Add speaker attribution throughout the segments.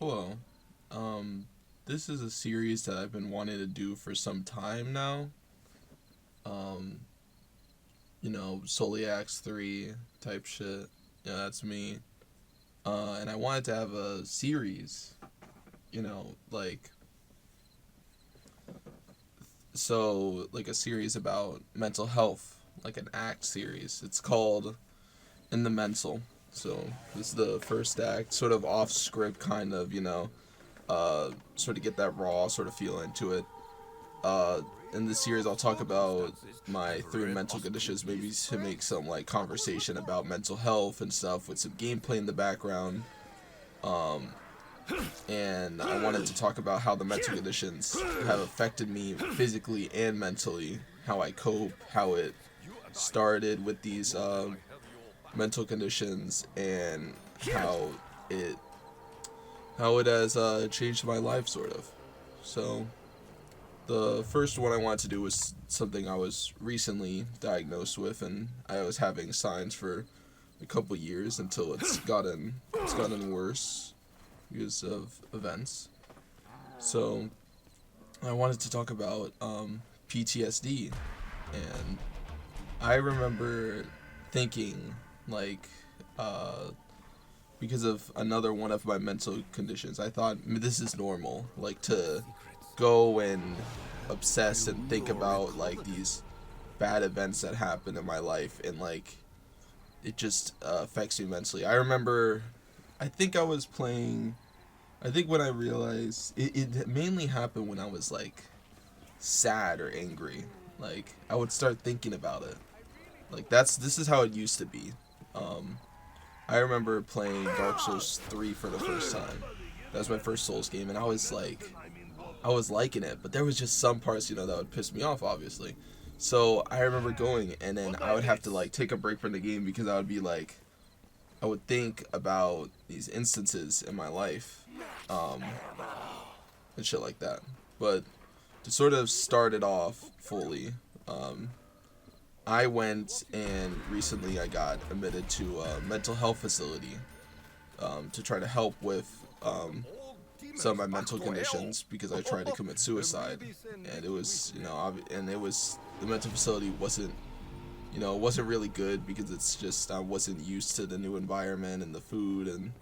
Speaker 1: Hello. This is a series that I've been wanting to do for some time now. Um, Soliax 3 type shit. Yeah, that's me. And I wanted to have a series, like, like a series about mental health, like an act series. It's called In the Mental. So, this is the first act, sort of off script, kind of, sort of get that raw sort of feel into it. Uh, in this series, I'll talk about my three mental conditions, maybe to make some like conversation about mental health and stuff with some gameplay in the background. Um, and I wanted to talk about how the mental conditions have affected me physically and mentally, how I cope, how it started with these mental conditions, and how it how it has changed my life, sort of. So, the first one I wanted to do was something I was recently diagnosed with, and I was having signs for a couple years until it's gotten worse because of events. So, I wanted to talk about PTSD, and I remember thinking like uh, because of another one of my mental conditions, I thought this is normal, like to go and obsess and think about like these bad events that happen in my life, and like it just affects me mentally. I remember, I think I was playing. I think when I realized it mainly happened when I was like sad or angry. Like I would start thinking about it. Like this is how it used to be. Um, I remember playing Dark Souls 3 for the first time. That was my first Souls game, and I was liking it, but there was just some parts, that would piss me off, obviously. So I remember going, and then I would have to like take a break from the game because I would be like, I would think about these instances in my life, um, and shit like that. But to sort of start it off fully, um, I went and recently I got admitted to a mental health facility to try to help with some of my mental conditions because I tried to commit suicide, and it was and it was the mental facility wasn't it wasn't really good because it's just I wasn't used to the new environment and the food and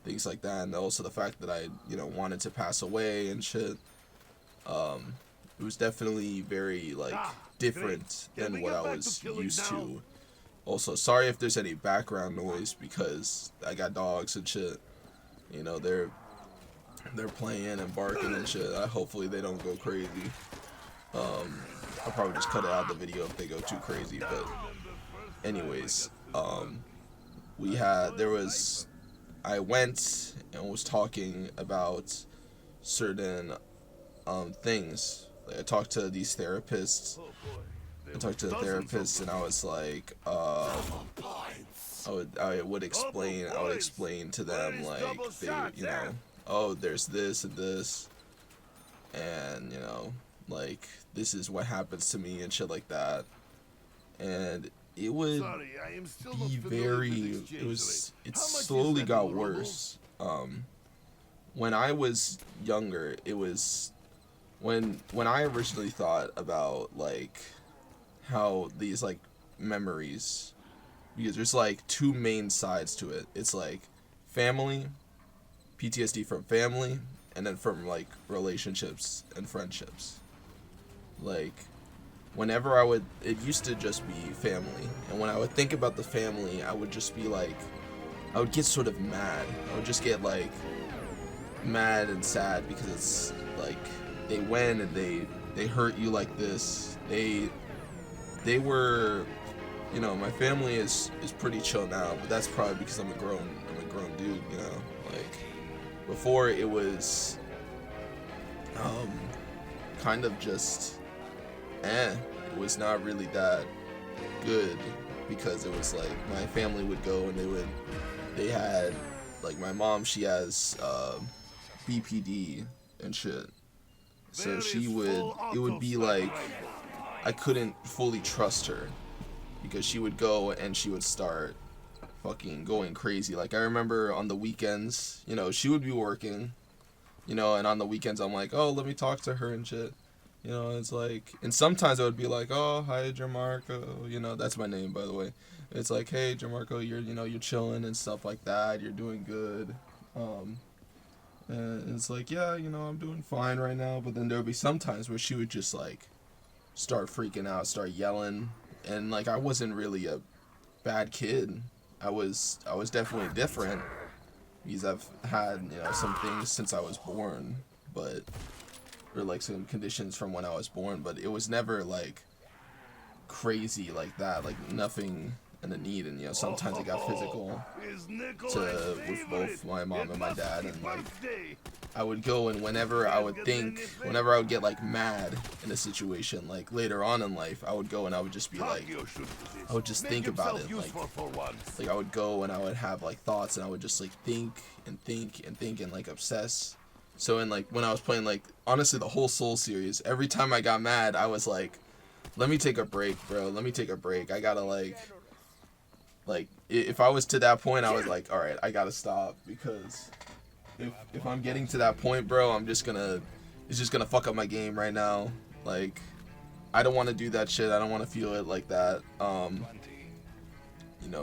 Speaker 1: things like that, and also the fact that I wanted to pass away and shit. Um, it was definitely very like different than what I was used to. Also, sorry if there's any background noise because I got dogs and shit. They're playing and barking and shit. Hopefully they don't go crazy. Um, I'll probably just cut it out of the video if they go too crazy. But anyways, we had there was I went and was talking about certain things. Like I talked to these therapists. I talked to the therapist and I was like, I would explain to them like oh, there's this and this, and like this is what happens to me and shit like that, and it would be very it slowly got worse. When I was younger, it was when I originally thought about like how these like memories, because there's like two main sides to it. It's like family, PTSD from family, and then from like relationships and friendships. Like whenever it used to just be family, and when I would think about the family, I would just be like, I would get sort of mad. I would just get like mad and sad because it's like they went and they hurt you like this. They were, my family is pretty chill now, but that's probably because I'm a grown dude, like before it was kind of just it was not really that good because it was like my family would go and they had like my mom, she has BPD and shit, so it would be like I couldn't fully trust her because she would go and she would start fucking going crazy. Like I remember on the weekends, she would be working you know, and on the weekends I'm like, oh, let me talk to her and shit. You know, it's like, and sometimes I would be like, oh, hi, Jamarco. You know, that's my name, by the way. It's like, hey, Jamarco, you're chilling and stuff like that. You're doing good. Um, and it's like, yeah, I'm doing fine right now. But then there would be some times where she would just like start freaking out, start yelling, and like I wasn't really a bad kid. I was definitely different because I've had some things since I was born, but or like some conditions from when I was born, but it was never like crazy like that, like nothing in the need. And sometimes it got physical to with both my mom and my dad, and like I would go, and whenever I would get like mad in a situation, like later on in life, I would go and I would just be like, I would just think about it, like I would go and I would have like thoughts, and I would just like think and think and think and like obsess. So in like when I was playing, like honestly the whole Soul series, every time I got mad, I was like, let me take a break, bro. Let me take a break. I gotta like if I was to that point, I was like, all right, I gotta stop, because if I'm getting to that point, bro, it's just gonna fuck up my game right now. Like, I don't want to do that shit. I don't want to feel it like that.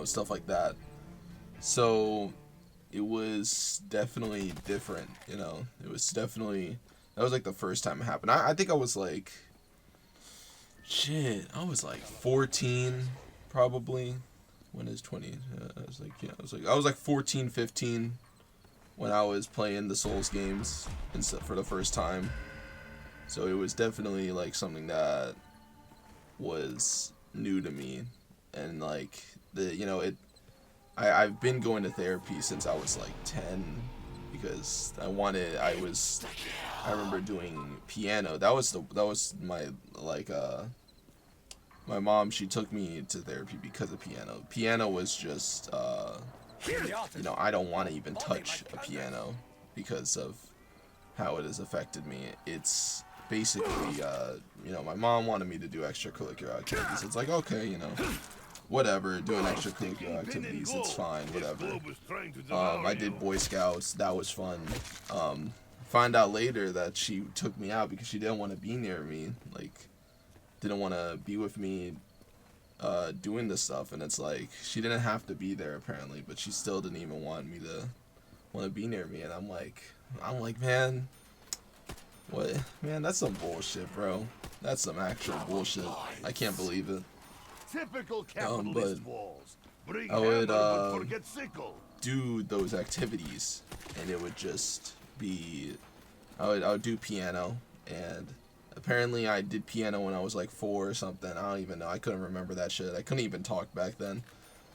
Speaker 1: Stuff like that. So it was definitely different. It was definitely, that was like the first time it happened. I think I was like, I was like 14, probably. When is 20? I was like 14, 15 when I was playing the Souls games for the first time. So it was definitely like something that was new to me, and like I've been going to therapy since I was like 10, because I remember doing piano. That was my like my mom, she took me to therapy because of piano. Piano was just I don't want to even touch a piano because of how it has affected me. It's basically my mom wanted me to do extracurricular activities. It's like, okay, whatever, doing extracurricular activities, it's fine, whatever. I did Boy Scouts, that was fun. Find out later that she took me out because she didn't want to be near me, like didn't want to be with me doing this stuff. And it's like, she didn't have to be there apparently, but she still didn't even want to be near me. And I'm like, man, what, man, that's some bullshit, bro. That's some actual bullshit. I can't believe it.
Speaker 2: Typical
Speaker 1: But
Speaker 2: capitalist walls.
Speaker 1: I would do those activities, and it would just be, I would do piano. And apparently I did piano when I was like 4 or something. I don't even know. I couldn't remember that shit. I couldn't even talk back then.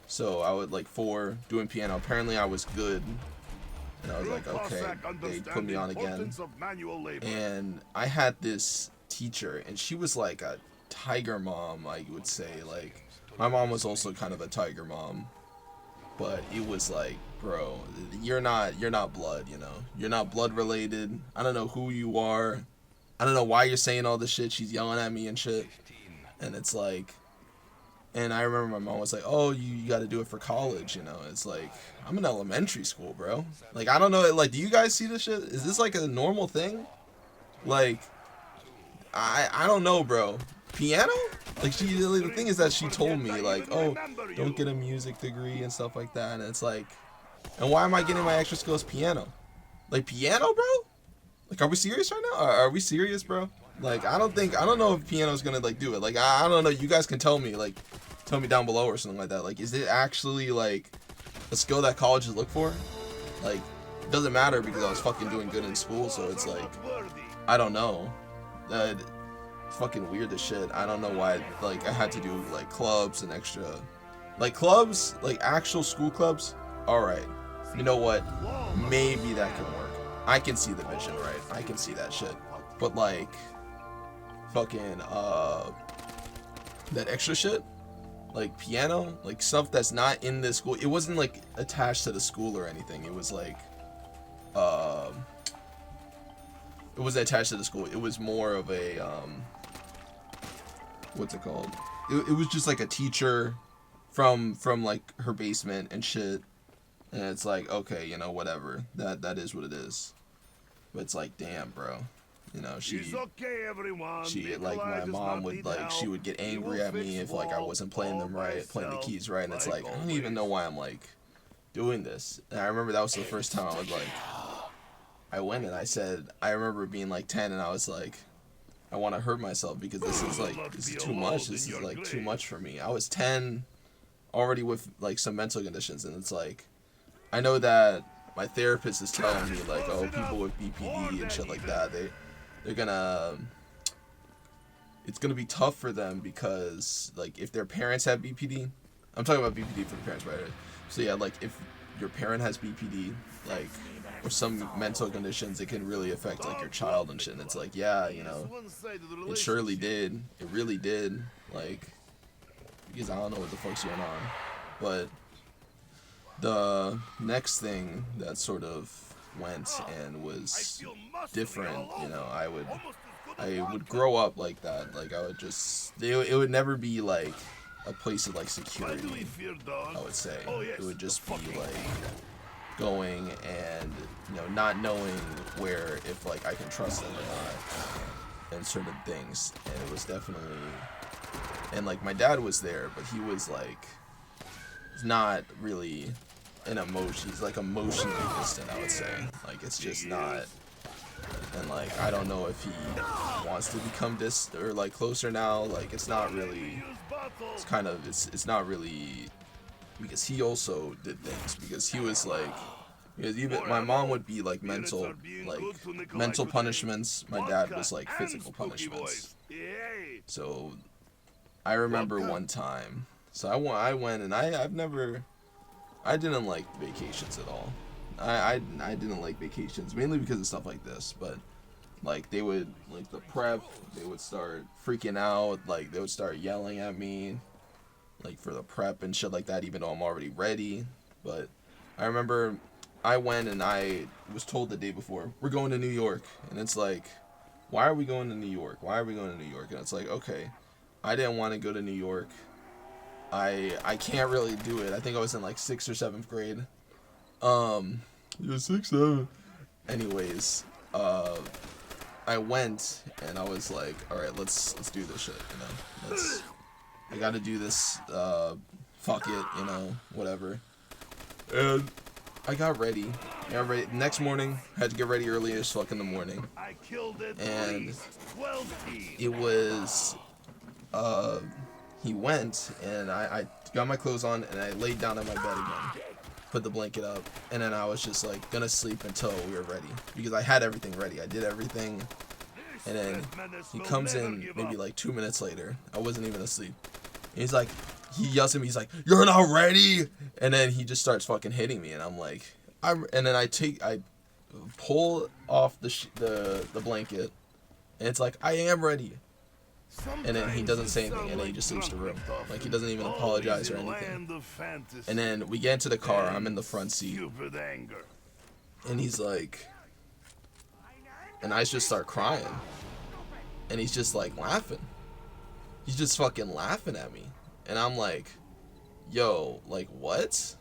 Speaker 1: So I would like 4 doing piano. Apparently I was good. And I was like, okay, they put me on again. And I had this teacher, and she was like a tiger mom, I would say. Like, my mom was also kind of a tiger mom. But it was like, bro, you're not blood, You're not blood related. I don't know who you are. I don't know why you're saying all this shit. She's yelling at me and shit. And it's like, and I remember my mom was like, oh, you got to do it for college, It's like, I'm in elementary school, bro. Like, I don't know, like, do you guys see this shit? Is this like a normal thing? Like, I don't know, bro. Piano? Like, the thing is that she told me, like, oh, don't get a music degree and stuff like that. And it's like, and why am I getting my extra skills piano? Like, piano, bro? Like, are we serious right now? Are we serious, bro? Like, I don't know if piano's gonna, like, do it. Like, I don't know. You guys can tell me down below or something like that. Like, is it actually, like, a skill that colleges look for? Like, it doesn't matter because I was fucking doing good in school, so it's like, I don't know. It's fucking weird as shit. I don't know why, like, I had to do, like, clubs and extra. Like, clubs, like, actual school clubs, alright. You know what? Maybe that can work. I can see the vision, right? I can see that shit. But like, fucking, that extra shit, like piano, like stuff that's not in the school. It wasn't like attached to the school or anything. It was like, it wasn't attached to the school. It was more of a, what's it called? It was just like a teacher from like her basement and shit. And it's like, okay, whatever. That is what it is. But it's like, damn, bro. You know,
Speaker 2: It's okay, everyone.
Speaker 1: she like my mom would like she would get angry at me if like I wasn't playing them right, playing the keys right, and it's like I don't even know why I'm like doing this. And I remember that was the first time I was like, I went and I said, I remember being like 10 and I was like, I want to hurt myself because this is too much. This is like too much for me. I was 10 already with like some mental conditions, and it's like I know that my therapist is telling me like, oh, people with BPD and shit like that, they're gonna it's gonna be tough for them because like if their parents have BPD, I'm talking about BPD for the parents, right? So yeah, like if your parent has BPD, like or some mental conditions, it can really affect like your child and shit. And it's like, yeah, you know, it surely did. It really did. Like, because I don't know what the fuck's going on. But the next thing that sort of went and was different, you know, I would grow up like that. Like I would just, it would never be like a place of like security, I would say. It would just be like going and, you know, not knowing where, if like I can trust them or not, and certain things. And it was definitely, and like my dad was there, but he was like not really an emotion. He's like emotionally distant, I would say. Like it's just not. And like I don't know if he wants to become or like closer now. Like it's not really. It's kind of it's not really, because he also did things, because he was like, because even my mom would be like mental punishments, my dad was like physical punishments. So I remember one time, so I went and I didn't like vacations at all. I didn't like vacations mainly because of stuff like this, but like they would like the prep, they would start freaking out, like they would start yelling at me like for the prep and shit like that, even though I'm already ready. But I remember I went and I was told the day before, we're going to New York. And it's like, why are we going to New York? Why are we going to New York? And it's like, okay, I didn't want to go to New York. I can't really do it. I think I was in like 6th or 7th grade. Yeah, 6, 7. Anyways, I went and I was like, all right, let's do this shit, you know. I gotta do this, fuck it, you know, whatever. And I got ready. Next morning, I had to get ready early as fuck in the morning. And it was, he went, and I got my clothes on, and I laid down on my bed again. Put the blanket up, and then I was just like, gonna sleep until we were ready. Because I had everything ready. I did everything. And then he comes in maybe like 2 minutes later. I wasn't even asleep. And he's like, he yells at me. He's like, "You're not ready!" And then he just starts fucking hitting me. And I'm like, and then I pull off the blanket. And it's like, I am ready. And then he doesn't say anything. And then he just leaves the room. Like he doesn't even apologize or anything. And then we get into the car. I'm in the front seat. And he's like, and I just start crying. And he's just like laughing. He's just fucking laughing at me. And I'm like, yo, like what?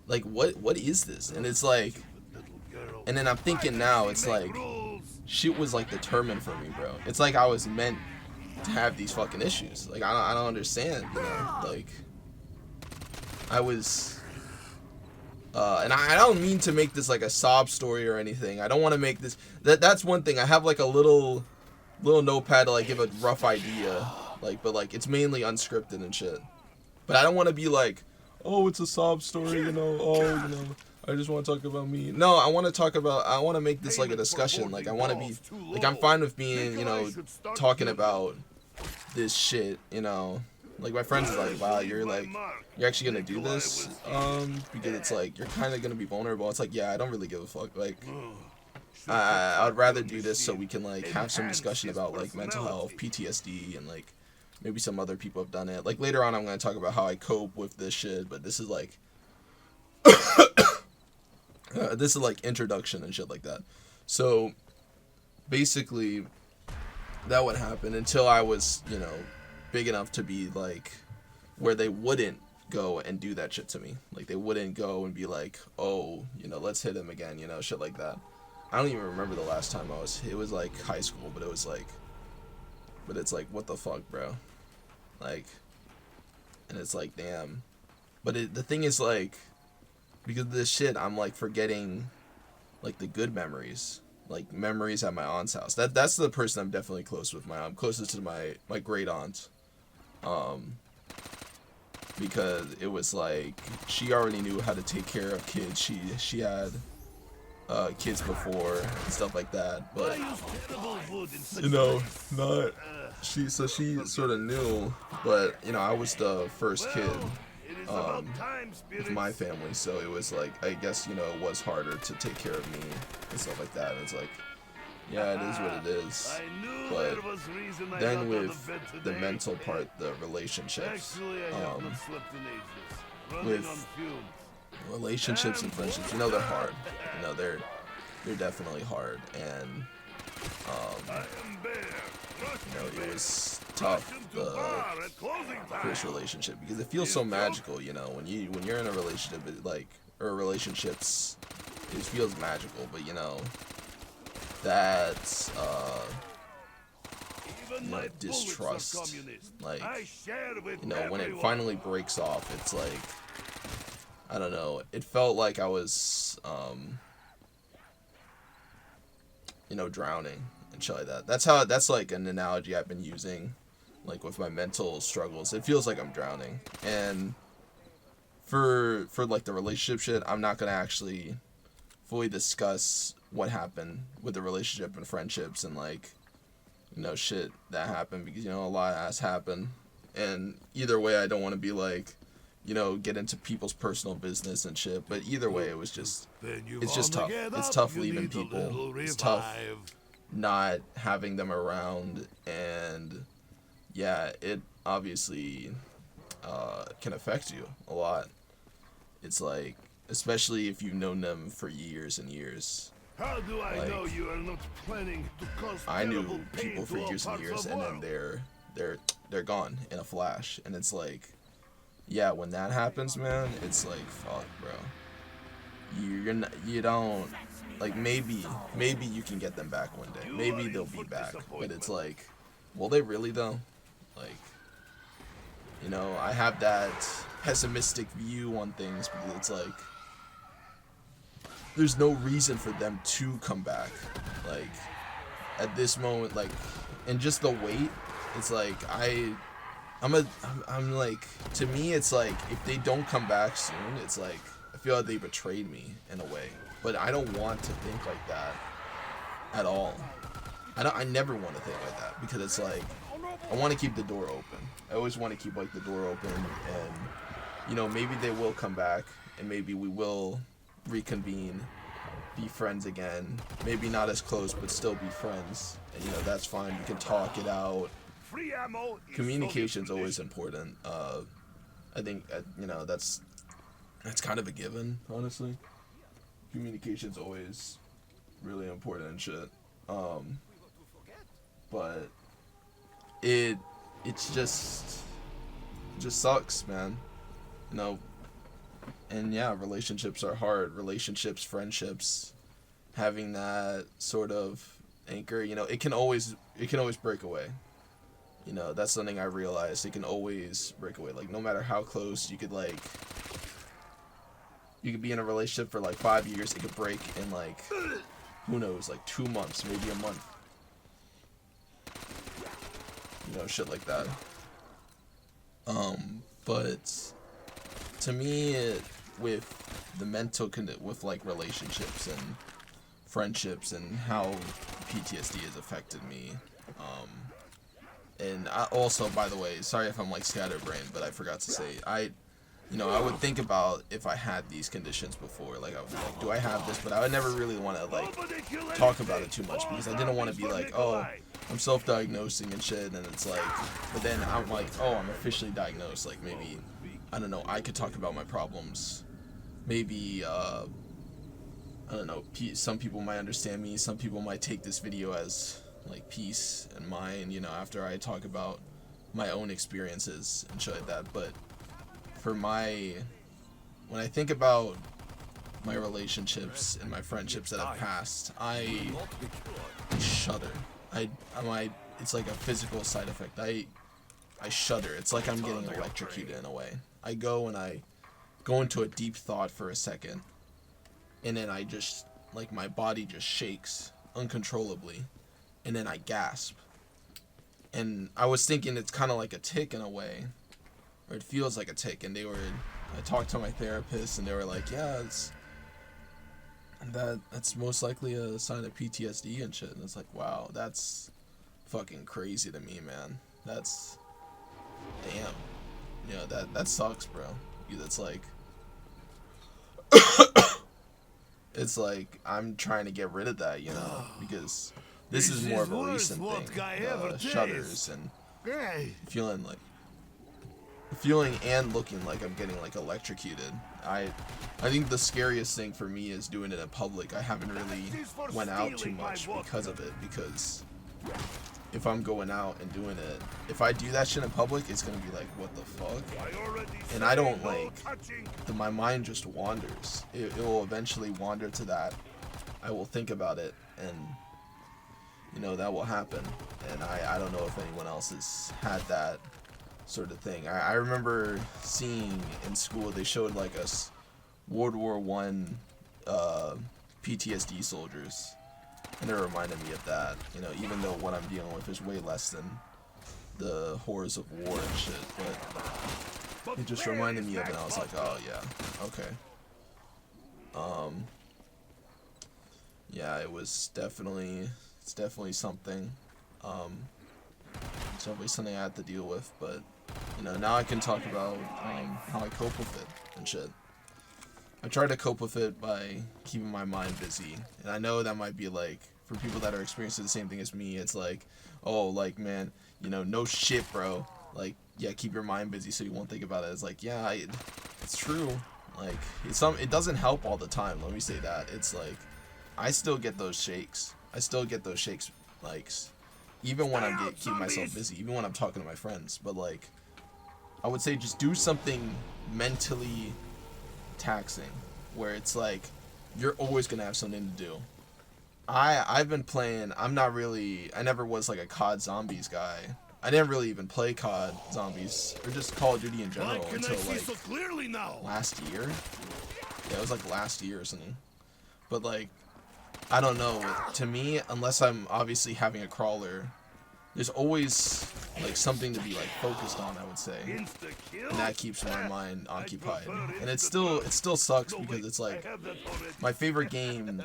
Speaker 1: Like what is this? And it's like, and then I'm thinking now, it's like, shit was like determined for me, bro. It's like I was meant to have these fucking issues. Like I don't understand, you know? Like I was and I don't mean to make this like a sob story or anything. I don't want to make this that's one thing. I have like a little notepad to like give a rough idea, like, but like it's mainly unscripted and shit. But I don't want to be like, oh, it's a sob story, you know, oh, you know, I just want to talk about me. No, I want to make this like a discussion. Like I want to be like, I'm fine with being, you know, talking about this shit, you know. Like my friends are like, wow, you're actually gonna do this, because it's like you're kind of gonna be vulnerable. It's like, yeah, I don't really give a fuck. Like I'd rather do this so we can like have some discussion about like mental health, PTSD, and like maybe some other people have done it. Like later on I'm going to talk about how I cope with this shit, but this is like this is like introduction and shit like that. So basically that would happen until I was, you know, big enough to be like where they wouldn't go and do that shit to me. Like they wouldn't go and be like, oh, you know, let's hit him again, you know, shit like that. I don't even remember the last time it was like high school, but it's like, what the fuck, bro? Like, and it's like, damn. But the thing is, like, because of this shit, I'm like forgetting, like, the good memories, like memories at my aunt's house. That's the person I'm definitely close with. I'm closest to my great aunt, because it was like she already knew how to take care of kids. She had kids before and stuff like that, but you know, not she. So she sort of knew, but you know, I was the first kid with my family, so it was like, I guess, you know, it was harder to take care of me and stuff like that. It's like, yeah, it is what it is. But then with the mental part, the relationships, with relationships and friendships, you know, they're hard. You know, they're definitely hard, and you know, it was tough, the first relationship, because it feels so magical. You know, when you're in a relationship, or relationships, it feels magical. But you know, that's you know, distrust, like, you know, when it finally breaks off, it's like, I don't know, it felt like I was you know, drowning and shit like that. That's like an analogy I've been using, like with my mental struggles. It feels like I'm drowning. And for like the relationship shit, I'm not gonna actually fully discuss what happened with the relationship and friendships and, like, you know, shit that happened, because, you know, a lot has happened. And either way, I don't want to be like, you know, get into people's personal business and shit. But either way, it's just tough. It's tough leaving people. It's tough not having them around. And yeah, it obviously can affect you a lot. It's like, especially if you've known them for years and years.
Speaker 2: How do I know you are not planning to cause
Speaker 1: I knew
Speaker 2: terrible pain
Speaker 1: people for
Speaker 2: to all
Speaker 1: years and
Speaker 2: parts
Speaker 1: years,
Speaker 2: of
Speaker 1: and then
Speaker 2: world?
Speaker 1: they're gone in a flash. And it's like, yeah, when that happens, man, it's like, fuck, bro. You don't, like, maybe you can get them back one day. Maybe they'll be back, but it's like, will they really though? Like, you know, I have that pessimistic view on things, because it's like, there's no reason for them to come back. Like, at this moment, like, and just the wait, it's like, I'm like, to me, it's like, if they don't come back soon, it's like, I feel like they betrayed me in a way. But I don't want to think like that at all. I never want to think like that, because it's like, I want to keep the door open. I always want to keep, like, the door open, and, you know, maybe they will come back, and maybe we will reconvene, be friends again. Maybe not as close, but still be friends. And, you know, that's fine. We can talk it out. Communication's always important. I think, you know, that's kind of a given, honestly. Communication's always really important and shit. But it's just sucks, man. You know, and yeah, relationships are hard. Relationships, friendships, having that sort of anchor, you know, it can always break away. You know, that's something I realized. It can always break away. Like, no matter how close, you could be in a relationship for like 5 years, it could break in, like, who knows, like 2 months, maybe a month. You know, shit like that. But to me, with the mental with, like, relationships and friendships and how PTSD has affected me, and I also, by the way, sorry if I'm, like, scatterbrained, but I forgot to say, I would think about if I had these conditions before. Like, I would be like, do I have this? But I would never really want to, like, talk about it too much, because I didn't want to be like, oh, I'm self-diagnosing and shit, and it's like, but then I'm like, oh, I'm officially diagnosed. Like, maybe, I don't know, I could talk about my problems. Maybe, I don't know, some people might understand me. Some people might take this video as, like, peace and mine, you know, after I talk about my own experiences and shit like that. But when I think about my relationships and my friendships that have passed, I shudder. It's like a physical side effect. I shudder. It's like I'm getting electrocuted in a way. I go into a deep thought for a second, and then I just, like, my body just shakes uncontrollably, and then I gasp. And I was thinking it's kind of like a tic in a way, or it feels like a tic. And I talked to my therapist, and they were like, yeah, that's most likely a sign of PTSD and shit. And it's like, wow, that's fucking crazy to me, man. That's, damn. You know, that sucks, bro. It's like, it's like I'm trying to get rid of that, you know, because this is more of a recent thing. Shudders and feeling and looking like I'm getting like electrocuted. I think the scariest thing for me is doing it in public. I haven't really went out too much because of it, because if I'm going out and doing it, if I do that shit in public, it's gonna be like, what the fuck? And I don't like, my mind just wanders. It will eventually wander to that. I will think about it, and you know, that will happen. And I don't know if anyone else has had that sort of thing. I remember seeing in school, they showed like us World War One PTSD soldiers, and it reminded me of that. You know, even though what I'm dealing with is way less than the horrors of war and shit, but it just reminded me of it, and I was like, oh yeah, okay. Yeah, it's definitely something. It's definitely something I had to deal with, but you know, now I can talk about how I cope with it and shit. I try to cope with it by keeping my mind busy, and I know that might be like, for people that are experiencing the same thing as me, it's like, oh, like, man, you know, no shit, bro. Like, yeah, keep your mind busy so you won't think about it. It's like, yeah, it's true. Like, it doesn't help all the time. Let me say that. It's like, I still get those shakes. Like, even when I'm keeping myself busy, even when I'm talking to my friends. But like, I would say just do something mentally taxing, where it's like you're always gonna have something to do. I've been playing. I never was like a COD Zombies guy. I didn't really even play COD Zombies or just Call of Duty in general until like last year. Yeah, it was like last year or something. But like, I don't know. To me, unless I'm obviously having a crawler, there's always like something to be like focused on, I would say, and that keeps my mind occupied. And it still sucks because it's like my favorite game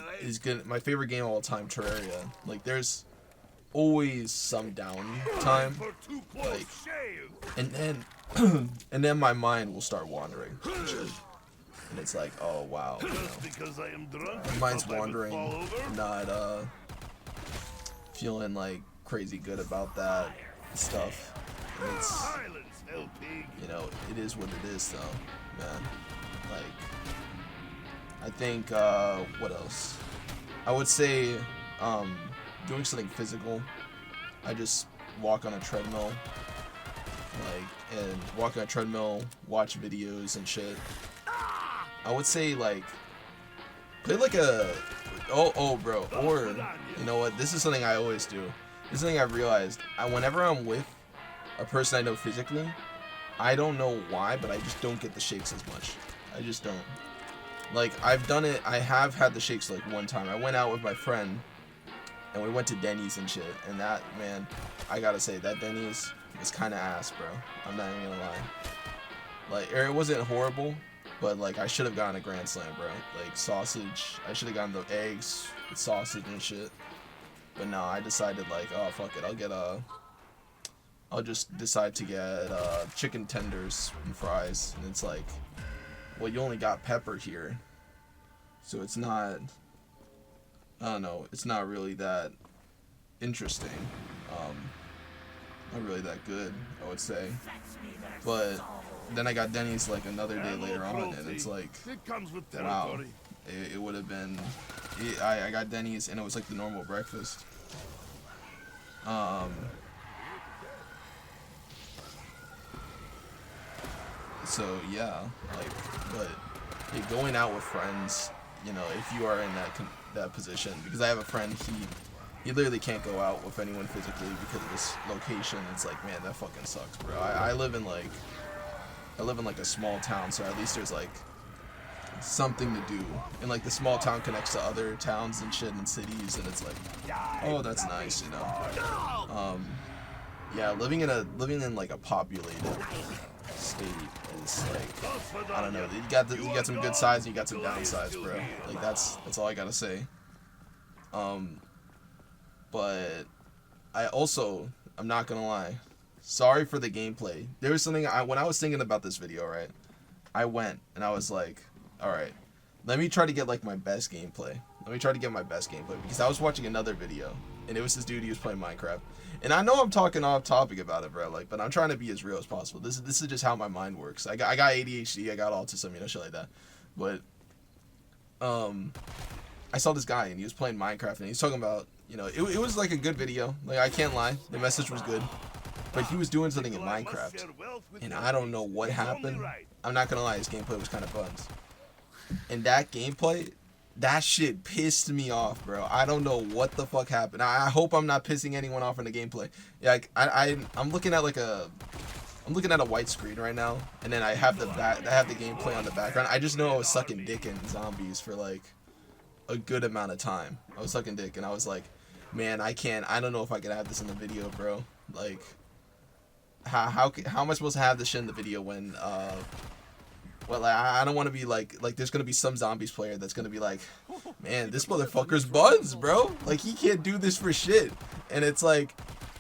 Speaker 1: my favorite game of all time, Terraria. Like, there's always some downtime, like, and then and then my mind will start wandering. And it's like, oh wow, you know, my mind's wandering, not feeling like crazy good about that stuff. And it's, you know, it is what it is though, man. Like, I think what else? I would say doing something physical. I just walk on a treadmill, watch videos and shit. I would say like play like a bro, or you know what? This is something I always do. This is something I've realized. Whenever I'm with a person I know physically, I don't know why, but I just don't get the shakes as much. I just don't. Like, I've done it. I have had the shakes like one time. I went out with my friend, and we went to Denny's and shit. And that, man, I gotta say, that Denny's was kind of ass, bro. I'm not even gonna lie. Like, it wasn't horrible, but like, I should have gotten a Grand Slam, bro. Like, sausage. I should have gotten the eggs with sausage and shit. But no, I decided like, oh fuck it, I'll just decide to get chicken tenders and fries, and it's like, well, you only got pepper here, so it's not, I don't know, it's not really that interesting, not really that good, I would say. But then I got Denny's like another day later on, and it's like, wow, it would have been, I got Denny's and it was like the normal breakfast. So yeah, like, but yeah, going out with friends you know, if you are in that position, because I have a friend, he literally can't go out with anyone physically because of his location. It's like, man, that fucking sucks, bro. I live in like a small town, so at least there's like something to do, and like the small town connects to other towns and shit and cities, and it's like, oh, that's nice, you know. Yeah, living in like a populated state is like, I don't know. You got some good sides and you got some downsides, bro. Like that's all I gotta say. But I'm not gonna lie. Sorry for the gameplay. There was something when I was thinking about this video, right? I went and I was like, all right, let me try to get like my best gameplay. Let me try to get my best gameplay, because I was watching another video and it was this dude, he was playing Minecraft. And I know I'm talking off topic about it, bro, like, but I'm trying to be as real as possible. This is just how my mind works. I got ADHD, I got autism, you know, shit like that. But I saw this guy and he was playing Minecraft and he's talking about, you know, it was like a good video. Like, I can't lie, the message was good. But he was doing something in Minecraft, and I don't know what happened. I'm not gonna lie, his gameplay was kind of buns. And that gameplay, that shit pissed me off, bro. I don't know what the fuck happened. I hope I'm not pissing anyone off in the gameplay. Yeah, like, I'm looking at I'm looking at a white screen right now, and then I have the gameplay on the background. I just know I was sucking dick in zombies for like a good amount of time. I was sucking dick, and I was like, man, I don't know if I could have this in the video, bro. Like, how am I supposed to have this shit in the video when well, I don't want to be like there's gonna be some zombies player that's gonna be like, man, this motherfucker's buns, bro. Like, he can't do this for shit. And it's like,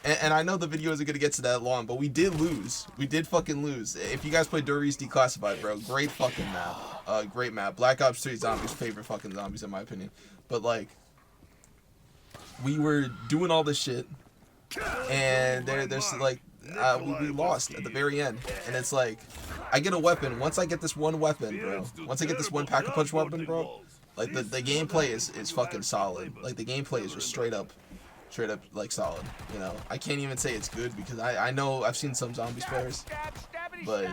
Speaker 1: and I know the video isn't gonna get to that long, but we did lose. We did fucking lose. If you guys play Dory's Declassified, bro, great fucking map. Great map. Black Ops 3 zombies, favorite fucking zombies in my opinion. But like, we were doing all this shit, and there's like, we lost at the very end, and it's like, I get a weapon. Once I get this one weapon, bro, once I get this one pack-a-punch weapon, bro, like the gameplay is fucking solid. Like, the gameplay is just straight up like solid, you know. I can't even say it's good because I know I've seen some zombies players, but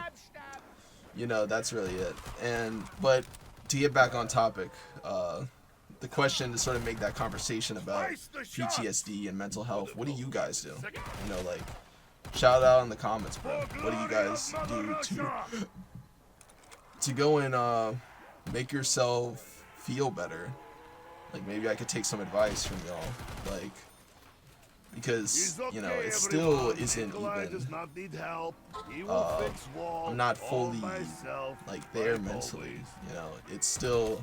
Speaker 1: you know, that's really it. But to get back on topic, the question to sort of make that conversation about PTSD and mental health, what do you guys do? You know, like, shout out in the comments, bro. What do you guys do to go and make yourself feel better? Like, maybe I could take some advice from y'all, like, because, you know, it still isn't even, I'm not fully like there mentally, you know. It still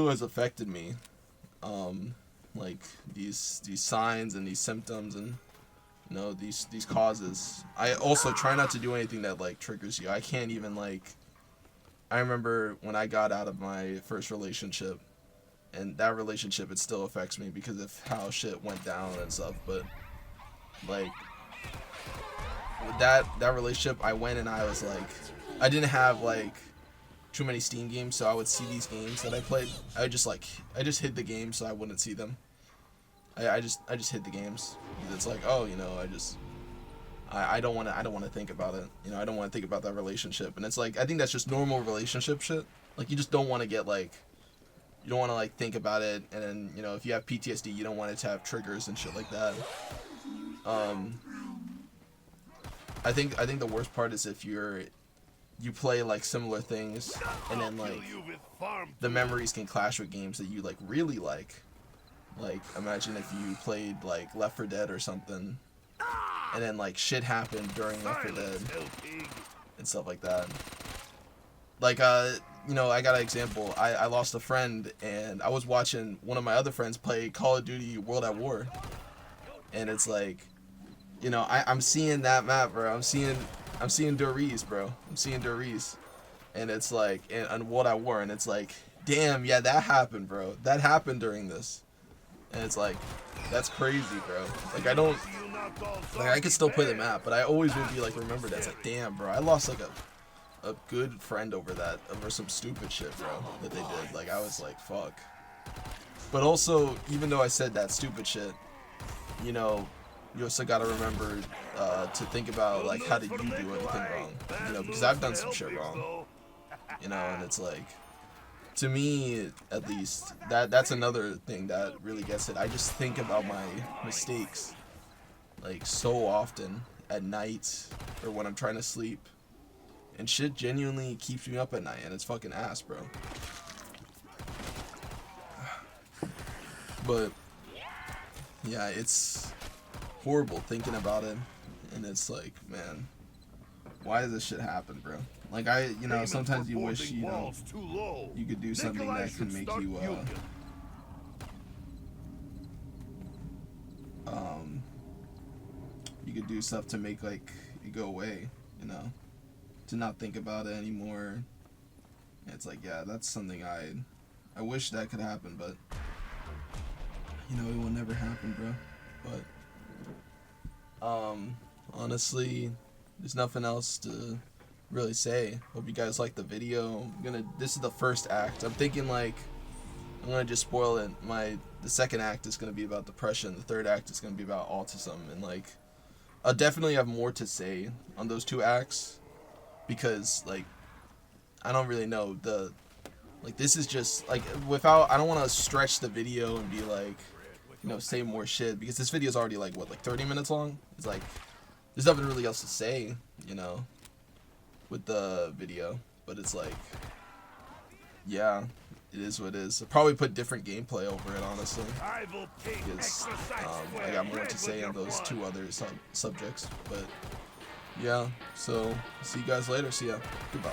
Speaker 1: has affected me, like these signs and these symptoms and, you know, these causes. I also try not to do anything that like triggers you. I can't even, like, I remember when I got out of my first relationship, and that relationship, it still affects me because of how shit went down and stuff. But like, with that relationship, I went and I was like, I didn't have like too many Steam games, so I would see these games that I played. I just hid the games so I wouldn't see them. I just hid the games. It's like, oh, you know, I don't want to think about it. You know, I don't want to think about that relationship. And it's like, I think that's just normal relationship shit. Like, you just don't want to get like, you don't want to like think about it, and then, you know, if you have PTSD, you don't want it to have triggers and shit like that. I think the worst part is if you play like similar things, and then like the memories can clash with games that you like really like. Like, imagine if you played like Left 4 Dead or something, and then like shit happened during Left 4 Dead and stuff like that. Like, you know, I got an example. I lost a friend, and I was watching one of my other friends play Call of Duty World at War, and it's like, you know, I'm seeing that map, bro. I'm seeing Doris, bro. I'm seeing Doris, and it's like, and World at War, and it's like, damn, yeah, that happened, bro. That happened during this, and it's like, that's crazy, bro. Like, I could still play the map, but I always would be like, remember that. It's like, damn, bro, I lost like a good friend over some stupid shit, bro, that they did. Like, I was like, fuck. But also, even though I said that stupid shit, you know, you also gotta remember to think about, like, how did you do anything wrong? You know, because I've done some shit wrong. You know, and it's like, to me at least, that's another thing that really gets it. I just think about my mistakes like so often at night or when I'm trying to sleep, and shit genuinely keeps me up at night, and it's fucking ass, bro. But yeah, it's horrible thinking about it, and it's like, man, why does this shit happen, bro? Like, sometimes you wish, you could do something that can make you, you could do stuff to make, like, it go away, to not think about it anymore. It's like, yeah, that's something I wish that could happen, but, it will never happen, bro. But, honestly, there's nothing else to really say. Hope you guys like the video. This is the first act. I'm thinking, like, I'm gonna just spoil it. The second act is gonna be about depression. The third act is gonna be about autism, and like, I'll definitely have more to say on those two acts, because like, I don't really know this is just like, I don't want to stretch the video and be like, say more shit, because this video is already like 30 minutes long. It's like, there's nothing really else to say, with the video, but it's like, yeah, it is what it is. I'll probably put different gameplay over it, honestly, because I got more to say on those two other subjects. But yeah, so see you guys later. See ya. Goodbye.